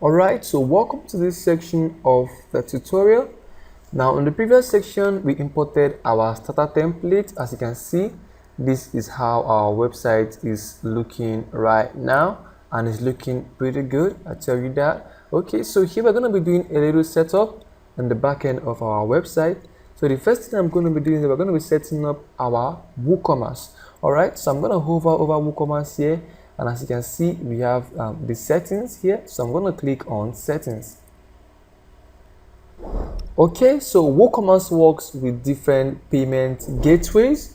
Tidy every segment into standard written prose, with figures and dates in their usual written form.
Alright, so welcome to this section of the tutorial. Now in the previous section we imported our starter template. As you can see, this is how our website is looking right now, and it's looking pretty good, I tell you that. Okay, so here we're going to be doing a little setup on the back end of our website. So the first thing I'm going to be doing is we're going to be setting up our WooCommerce. Alright, so I'm going to hover over WooCommerce here, and as you can see we have the settings here. So I'm going to click on settings. Okay, so WooCommerce works with different payment gateways.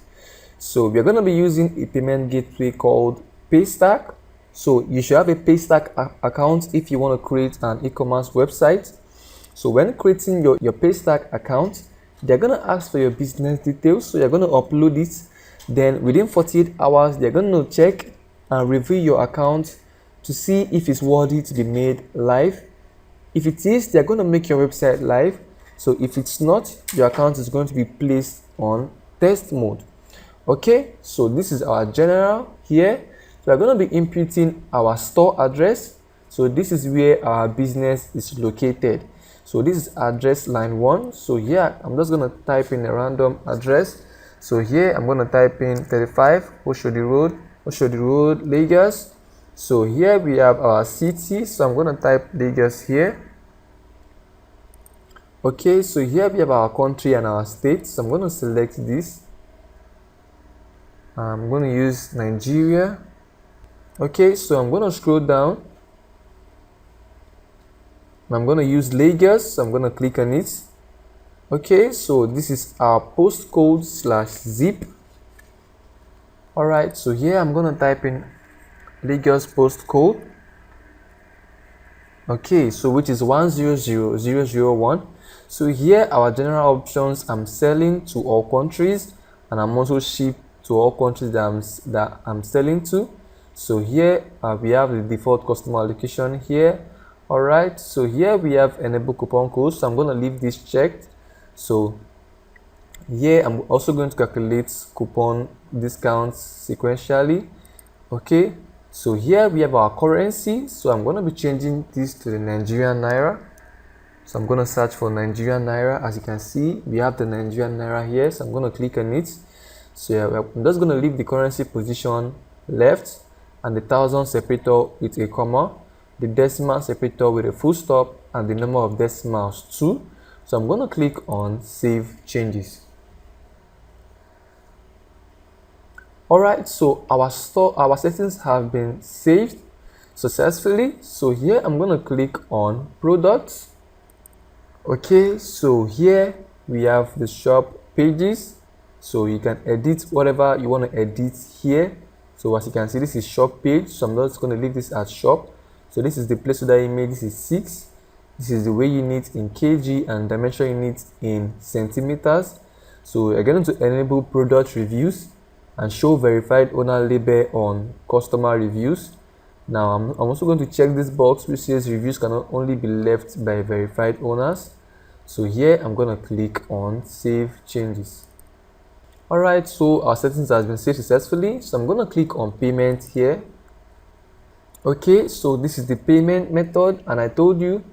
So we're going to be using a payment gateway called Paystack. So you should have a Paystack account if you want to create an e-commerce website. So when creating your Paystack account, they're going to ask for your business details. So you're going to upload it. Then within 48 hours, they're going to check and review your account to see if it's worthy to be made live. If it is, they're going to make your website live. So if it's not, your account is going to be placed on test mode. Okay, so this is our general here. So we're going to be inputting our store address. So this is where our business is located. So this is address line 1. So here I'm just going to type in a random address. So here I'm going to type in 35 Oshodi Road, Lagos. So here we have our city. So I'm going to type Lagos here. Okay, so here we have our country and our state. So I'm going to select this. I'm going to use Nigeria. Okay, so I'm going to scroll down. I'm going to use Lagos. So I'm going to click on it. Okay, so this is our postcode /zip. Alright, so here I'm going to type in Lagos postcode. Okay, so which is 100001. So here our general options, I'm selling to all countries, and I'm also ship to all countries that I'm selling to. So here we have the default customer allocation here. Alright, so here we have enable coupon code. So I'm going to leave this checked. So here I'm also going to calculate coupon discounts sequentially. Okay, so here we have our currency. So I'm going to be changing this to the Nigerian Naira. So I'm going to search for Nigerian Naira. As you can see, we have the Nigerian Naira here. So I'm going to click on it. So yeah, I'm just going to leave the currency position left, and the thousand separator with a comma, the decimal separator with a full stop, and the number of decimals 2. So I'm going to click on save changes. Alright, so our settings have been saved successfully. So here I'm going to click on products. Okay, so here we have the shop pages. So you can edit whatever you want to edit here. So as you can see, this is shop page. So I'm just going to leave this as shop. So this is the placeholder image. This is 6. This is the way unit in kg and dimension unit in centimeters. So you're going to enable product reviews and show verified owner label on customer reviews. Now I'm also going to check this box which says reviews cannot only be left by verified owners. So here I'm going to click on save changes. Alright, so our settings has been saved successfully. So I'm going to click on payment here. Okay, so this is the payment method, and I told you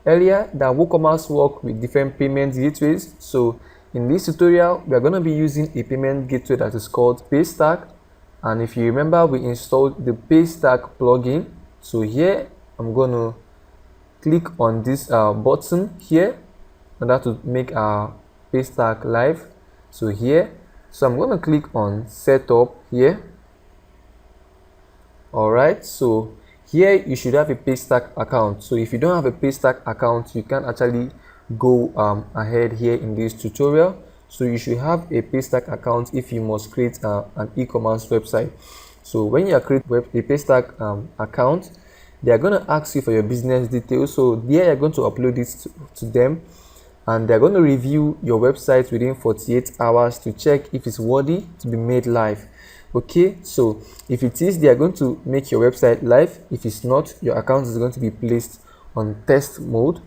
earlier that WooCommerce work with different payment gateways. So in this tutorial we are going to be using a payment gateway that is called Paystack, and if you remember, we installed the Paystack plugin. So here I'm going to click on this button here in order to make our Paystack live. So here, so I'm going to click on setup here. Alright, so here you should have a Paystack account. So if you don't have a Paystack account, you can actually go ahead here in this tutorial. So you should have a Paystack account if you must create an e-commerce website. So when you create a Paystack account, they are going to ask you for your business details. So there you're going to upload it to them, and they're going to review your website within 48 hours to check if it's worthy to be made live. Okay, so if it is, they are going to make your website live. If it's not, your account is going to be placed on test mode.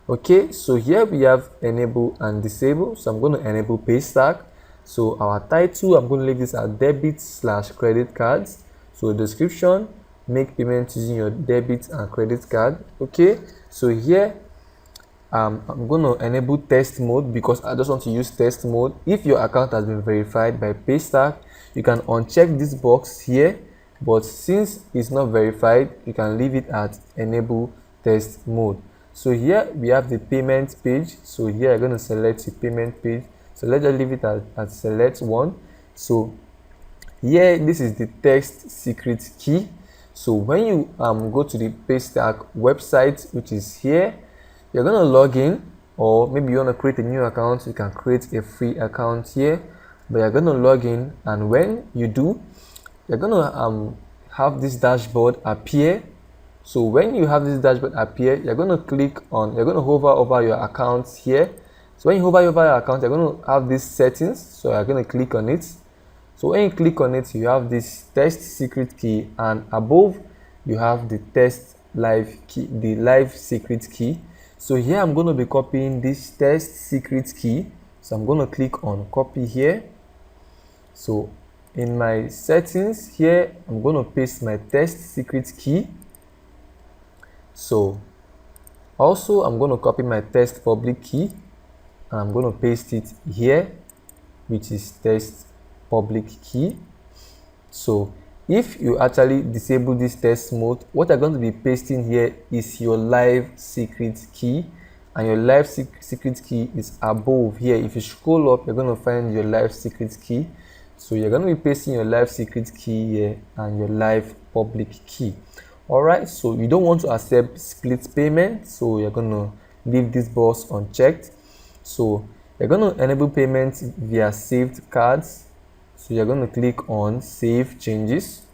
Okay, so here we have enable and disable. So I'm going to enable Paystack. So our title, I'm going to leave this as debit/credit cards. So description, make payments using your debit and credit card. Okay, so here I'm going to enable test mode because I just want to use test mode. If your account has been verified by Paystack, you can uncheck this box here, but since it's not verified, you can leave it at enable test mode. So here we have the payment page. So here I'm going to select the payment page. So let's just leave it at select one. So here this is the text secret key. So when you go to the Paystack website, which is here, you're going to log in, or maybe you want to create a new account. You can create a free account here, but you're going to log in, and when you do, you're going to have this dashboard appear. So when you have this dashboard appear, you're going to hover over your account here. So when you hover over your account, you're going to have these settings. So you're going to click on it. So when you click on it, you have this test secret key, and above you have the test live key, the live secret key. So here I'm going to be copying this test secret key. So I'm going to click on copy here. So in my settings here, I'm going to paste my test secret key. So also I'm going to copy my test public key, and I'm going to paste it here, which is test public key. So if you actually disable this test mode, what I'm going to be pasting here is your live secret key, and your live secret key is above here. If you scroll up, you're going to find your live secret key. So you're going to be pasting your live secret key here and your live public key. All right, so you don't want to accept split payment, so you're going to leave this box unchecked. So you're going to enable payments via saved cards. So you're going to click on save changes.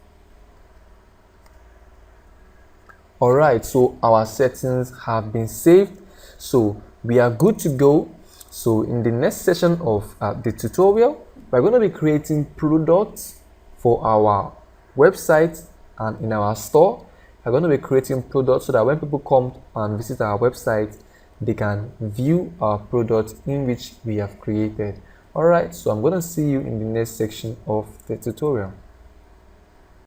All right, so our settings have been saved, so we are good to go. So in the next session of the tutorial, we're going to be creating products for our website, and in our store we're going to be creating products so that when people come and visit our website, they can view our products in which we have created. All right, so I'm going to see you in the next section of the tutorial.